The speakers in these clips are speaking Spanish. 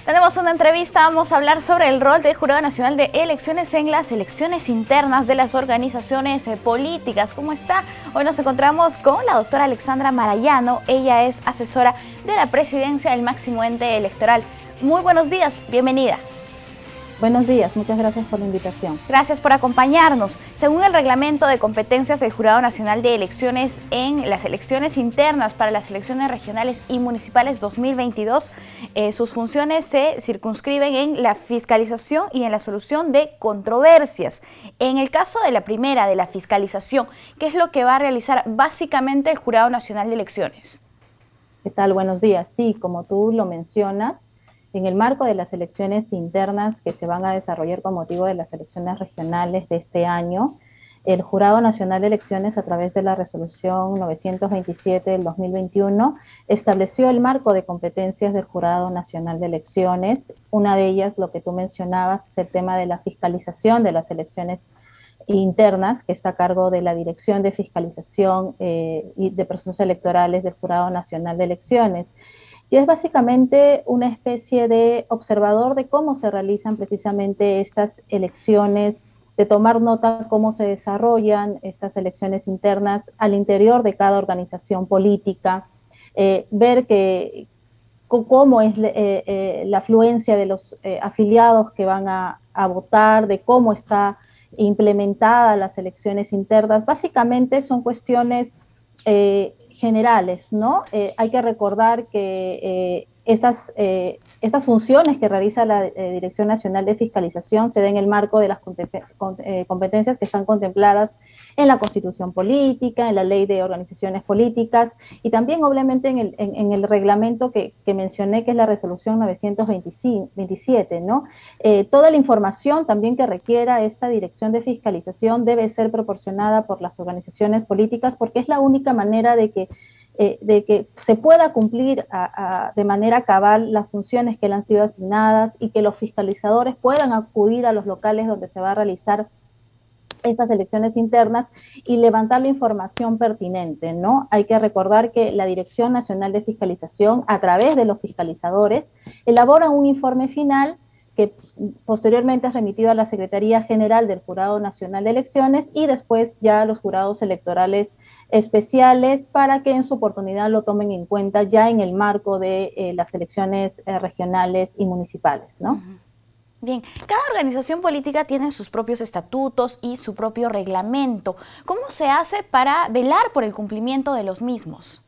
Tenemos una entrevista, vamos a hablar sobre el rol del Jurado Nacional de Elecciones en las elecciones internas de las organizaciones políticas. ¿Cómo está? Hoy nos encontramos con la doctora Alexandra Marayano. Ella es asesora de la presidencia del máximo ente electoral. Muy buenos días, bienvenida. Buenos días, muchas gracias por la invitación. Gracias por acompañarnos. Según el reglamento de competencias del Jurado Nacional de Elecciones en las elecciones internas para las elecciones regionales y municipales 2022, sus funciones se circunscriben en la fiscalización y en la solución de controversias. En el caso de la primera, de la fiscalización, ¿qué es lo que va a realizar básicamente el Jurado Nacional de Elecciones? ¿Qué tal? Buenos días. Sí, como tú lo mencionas, en el marco de las elecciones internas que se van a desarrollar con motivo de las elecciones regionales de este año, el Jurado Nacional de Elecciones, a través de la resolución 927 del 2021, estableció el marco de competencias del Jurado Nacional de Elecciones. Una de ellas, lo que tú mencionabas, es el tema de la fiscalización de las elecciones internas, que está a cargo de la Dirección de Fiscalización y de Procesos Electorales del Jurado Nacional de Elecciones. Y es básicamente una especie de observador de cómo se realizan precisamente estas elecciones, de tomar nota cómo se desarrollan estas elecciones internas al interior de cada organización política, ver cómo es la afluencia de los afiliados que van a votar, de cómo está implementada las elecciones internas. Básicamente son cuestiones generales, ¿no? Hay que recordar que estas funciones que realiza la Dirección Nacional de Fiscalización se dan en el marco de las competencias que están contempladas en la Constitución Política, en la Ley de Organizaciones Políticas y también obviamente en el reglamento que mencioné, que es la Resolución 927, ¿no? Toda la información también que requiera esta Dirección de Fiscalización debe ser proporcionada por las organizaciones políticas, porque es la única manera de que se pueda cumplir de manera cabal las funciones que le han sido asignadas y que los fiscalizadores puedan acudir a los locales donde se va a realizar estas elecciones internas y levantar la información pertinente, ¿no? Hay que recordar que la Dirección Nacional de Fiscalización, a través de los fiscalizadores, elabora un informe final que posteriormente es remitido a la Secretaría General del Jurado Nacional de Elecciones y después ya a los jurados electorales especiales para que en su oportunidad lo tomen en cuenta ya en el marco de las elecciones regionales y municipales, ¿no? Bien, cada organización política tiene sus propios estatutos y su propio reglamento. ¿Cómo se hace para velar por el cumplimiento de los mismos?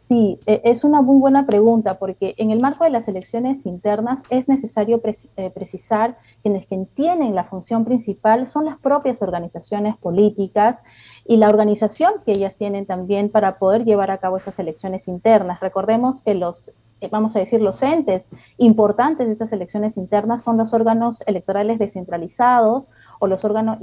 Sí, es una muy buena pregunta, porque en el marco de las elecciones internas es necesario precisar que quienes tienen la función principal son las propias organizaciones políticas y la organización que ellas tienen también para poder llevar a cabo estas elecciones internas. Recordemos que los entes importantes de estas elecciones internas son los órganos electorales descentralizados o los órganos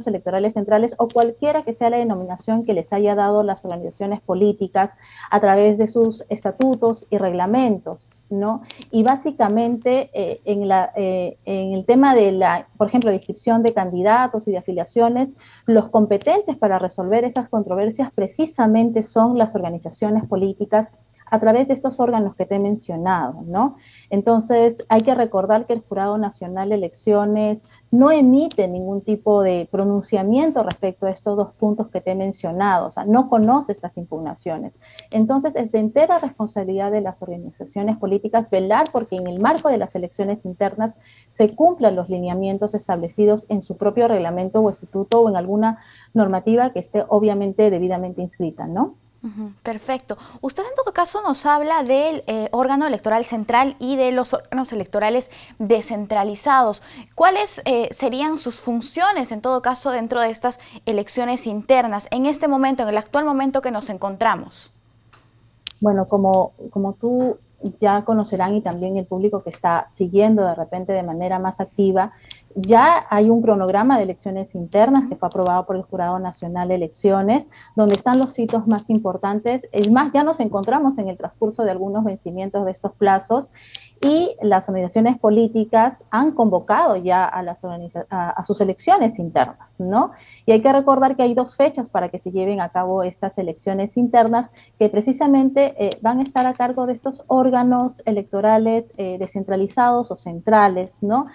electorales centrales, o cualquiera que sea la denominación que les haya dado las organizaciones políticas a través de sus estatutos y reglamentos, ¿no? Y básicamente en el tema de por ejemplo, de inscripción de candidatos y de afiliaciones, los competentes para resolver esas controversias precisamente son las organizaciones políticas a través de estos órganos que te he mencionado, ¿no? Entonces, hay que recordar que el Jurado Nacional de Elecciones no emite ningún tipo de pronunciamiento respecto a estos dos puntos que te he mencionado, o sea, no conoce estas impugnaciones. Entonces, es de entera responsabilidad de las organizaciones políticas velar porque en el marco de las elecciones internas se cumplan los lineamientos establecidos en su propio reglamento o estatuto o en alguna normativa que esté obviamente debidamente inscrita, ¿no? Perfecto. Usted en todo caso nos habla del órgano electoral central y de los órganos electorales descentralizados. ¿Cuáles serían sus funciones en todo caso dentro de estas elecciones internas en este momento, en el actual momento que nos encontramos? Bueno, como tú ya conocerán y también el público que está siguiendo de repente de manera más activa, ya hay un cronograma de elecciones internas que fue aprobado por el Jurado Nacional de Elecciones, donde están los hitos más importantes. Es más, ya nos encontramos en el transcurso de algunos vencimientos de estos plazos y las organizaciones políticas han convocado ya a sus elecciones internas, ¿no? Y hay que recordar que hay 2 fechas para que se lleven a cabo estas elecciones internas que precisamente van a estar a cargo de estos órganos electorales descentralizados o centrales, ¿no?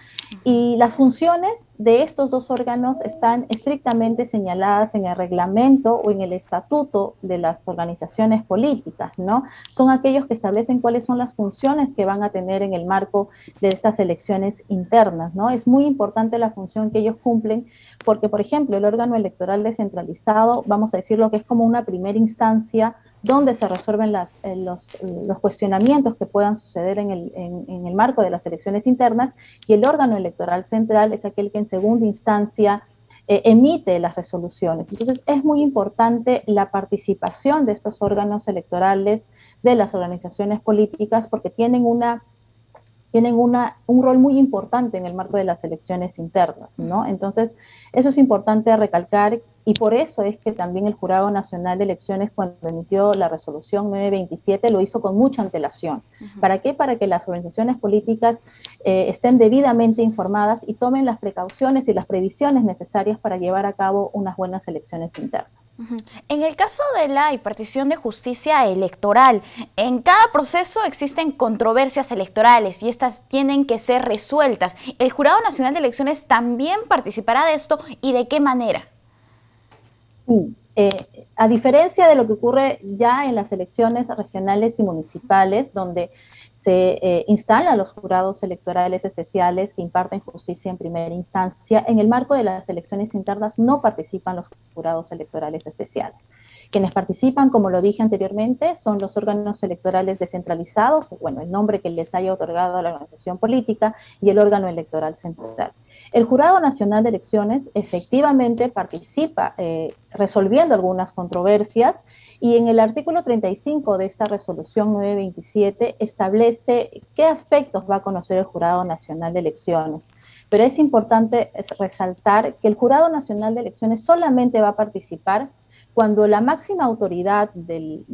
Y las funciones de estos 2 órganos están estrictamente señaladas en el reglamento o en el estatuto de las organizaciones políticas, ¿no? Son aquellos que establecen cuáles son las funciones que van a tener en el marco de estas elecciones internas, ¿no? Es muy importante la función que ellos cumplen porque, por ejemplo, el órgano electoral descentralizado, vamos a decirlo que es como una primera instancia donde se resuelven los cuestionamientos que puedan suceder en el marco de las elecciones internas, y el órgano electoral central es aquel que en segunda instancia emite las resoluciones. Entonces es muy importante la participación de estos órganos electorales de las organizaciones políticas porque tienen un rol muy importante en el marco de las elecciones internas, ¿no? Entonces, eso es importante recalcar y por eso es que también el Jurado Nacional de Elecciones, cuando emitió la resolución 927, lo hizo con mucha antelación. ¿Para qué? Para que las organizaciones políticas estén debidamente informadas y tomen las precauciones y las previsiones necesarias para llevar a cabo unas buenas elecciones internas. En el caso de la impartición de justicia electoral, en cada proceso existen controversias electorales y estas tienen que ser resueltas. ¿El Jurado Nacional de Elecciones también participará de esto y de qué manera? Sí, a diferencia de lo que ocurre ya en las elecciones regionales y municipales, donde se instalan los jurados electorales especiales que imparten justicia en primera instancia, en el marco de las elecciones internas no participan los jurados electorales especiales. Quienes participan, como lo dije anteriormente, son los órganos electorales descentralizados, bueno, el nombre que les haya otorgado a la organización política, y el órgano electoral central. El Jurado Nacional de Elecciones efectivamente participa resolviendo algunas controversias y en el artículo 35 de esta resolución 927 establece qué aspectos va a conocer el Jurado Nacional de Elecciones. Pero es importante resaltar que el Jurado Nacional de Elecciones solamente va a participar cuando la máxima autoridad de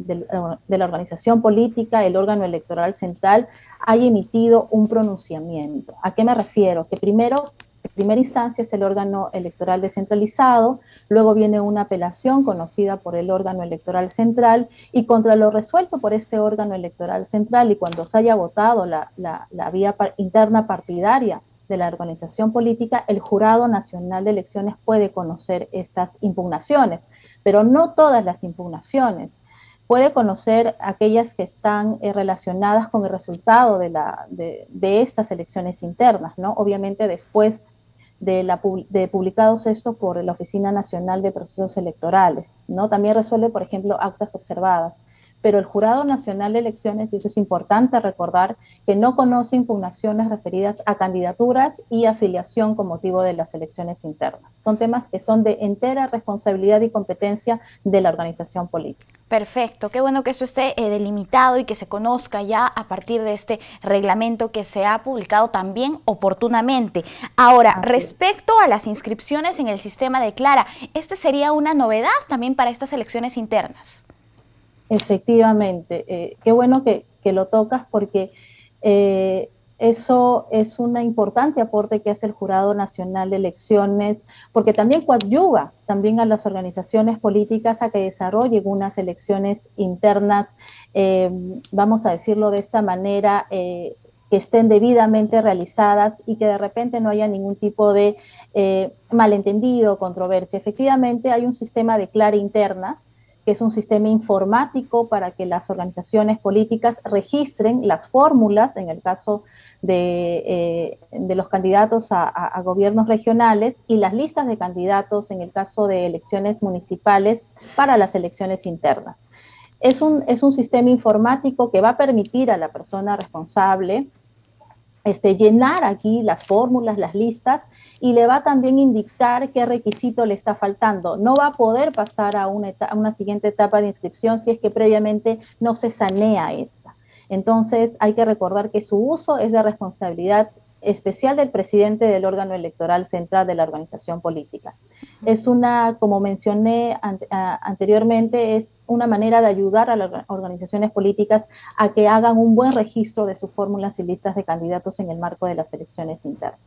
la organización política, el órgano electoral central, haya emitido un pronunciamiento. ¿A qué me refiero? Que primero, en primera instancia es el órgano electoral descentralizado, luego viene una apelación conocida por el órgano electoral central y contra lo resuelto por este órgano electoral central y cuando se haya votado la vía interna partidaria de la organización política, el Jurado Nacional de Elecciones puede conocer estas impugnaciones, pero no todas las impugnaciones. Puede conocer aquellas que están relacionadas con el resultado de estas elecciones internas, ¿no? Obviamente después de publicados estos por la Oficina Nacional de Procesos Electorales, ¿no? También resuelve, por ejemplo, actas observadas. Pero el Jurado Nacional de Elecciones, y eso es importante recordar, que no conoce impugnaciones referidas a candidaturas y afiliación con motivo de las elecciones internas. Son temas que son de entera responsabilidad y competencia de la organización política. Perfecto, qué bueno que esto esté delimitado y que se conozca ya a partir de este reglamento que se ha publicado también oportunamente. Ahora, respecto a las inscripciones en el sistema de Clara, ¿este sería una novedad también para estas elecciones internas? Efectivamente, qué bueno que lo tocas porque eso es un importante aporte que hace el Jurado Nacional de Elecciones, porque también coadyuva también a las organizaciones políticas a que desarrollen unas elecciones internas, vamos a decirlo de esta manera, que estén debidamente realizadas y que de repente no haya ningún tipo de malentendido o controversia. Efectivamente, hay un sistema de Clara interna, que es un sistema informático para que las organizaciones políticas registren las fórmulas, en el caso de los candidatos a gobiernos regionales, y las listas de candidatos en el caso de elecciones municipales para las elecciones internas. Es un sistema informático que va a permitir a la persona responsable llenar aquí las fórmulas, las listas, y le va a también indicar qué requisito le está faltando. No va a poder pasar a una siguiente etapa de inscripción si es que previamente no se sanea esta. Entonces hay que recordar que su uso es de responsabilidad especial del presidente del órgano electoral central de la organización política. Es una, como mencioné anteriormente, es una manera de ayudar a las organizaciones políticas a que hagan un buen registro de sus fórmulas y listas de candidatos en el marco de las elecciones internas.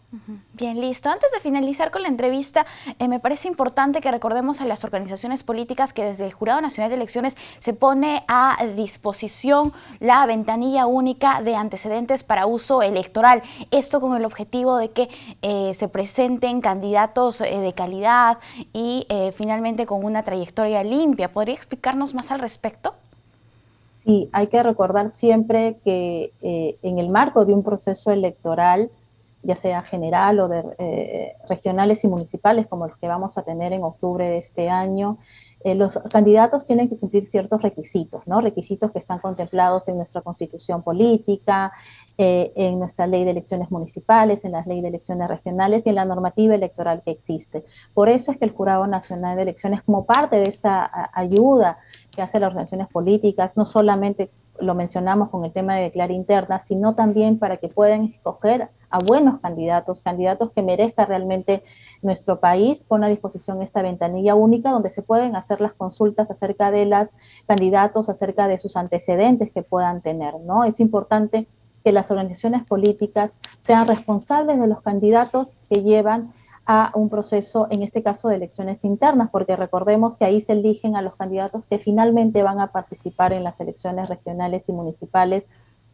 Bien, listo. Antes de finalizar con la entrevista, me parece importante que recordemos a las organizaciones políticas que desde el Jurado Nacional de Elecciones se pone a disposición la ventanilla única de antecedentes para uso electoral. Esto con el objetivo de que se presenten candidatos de calidad y finalmente con una trayectoria limpia. ¿Podría explicarnos más al respecto? Sí, hay que recordar siempre que en el marco de un proceso electoral, ya sea general o de regionales y municipales, como los que vamos a tener en octubre de este año, los candidatos tienen que cumplir ciertos requisitos, ¿no? Requisitos que están contemplados en nuestra constitución política, en nuestra ley de elecciones municipales, en la ley de elecciones regionales y en la normativa electoral que existe. Por eso es que el Jurado Nacional de Elecciones, como parte de esta ayuda que hace las organizaciones políticas, no solamente lo mencionamos con el tema de declarar interna, sino también para que puedan escoger a buenos candidatos, candidatos que merezca realmente nuestro país, pone a disposición esta ventanilla única donde se pueden hacer las consultas acerca de los candidatos, acerca de sus antecedentes que puedan tener, ¿no? Es importante que las organizaciones políticas sean responsables de los candidatos que llevan a un proceso, en este caso de elecciones internas, porque recordemos que ahí se eligen a los candidatos que finalmente van a participar en las elecciones regionales y municipales,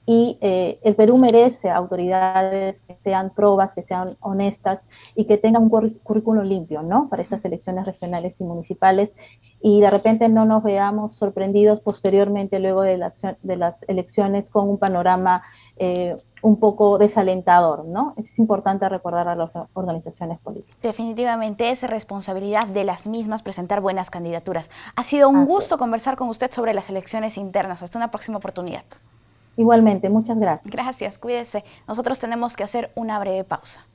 y el Perú merece autoridades que sean probas, que sean honestas y que tengan un currículo limpio, ¿no? Para estas elecciones regionales y municipales, y de repente no nos veamos sorprendidos posteriormente luego de las elecciones con un panorama un poco desalentador, ¿no? Es importante recordar a las organizaciones políticas. Definitivamente es responsabilidad de las mismas presentar buenas candidaturas. Ha sido un gusto conversar con usted sobre las elecciones internas. Hasta una próxima oportunidad. Igualmente, muchas gracias. Gracias, cuídese. Nosotros tenemos que hacer una breve pausa.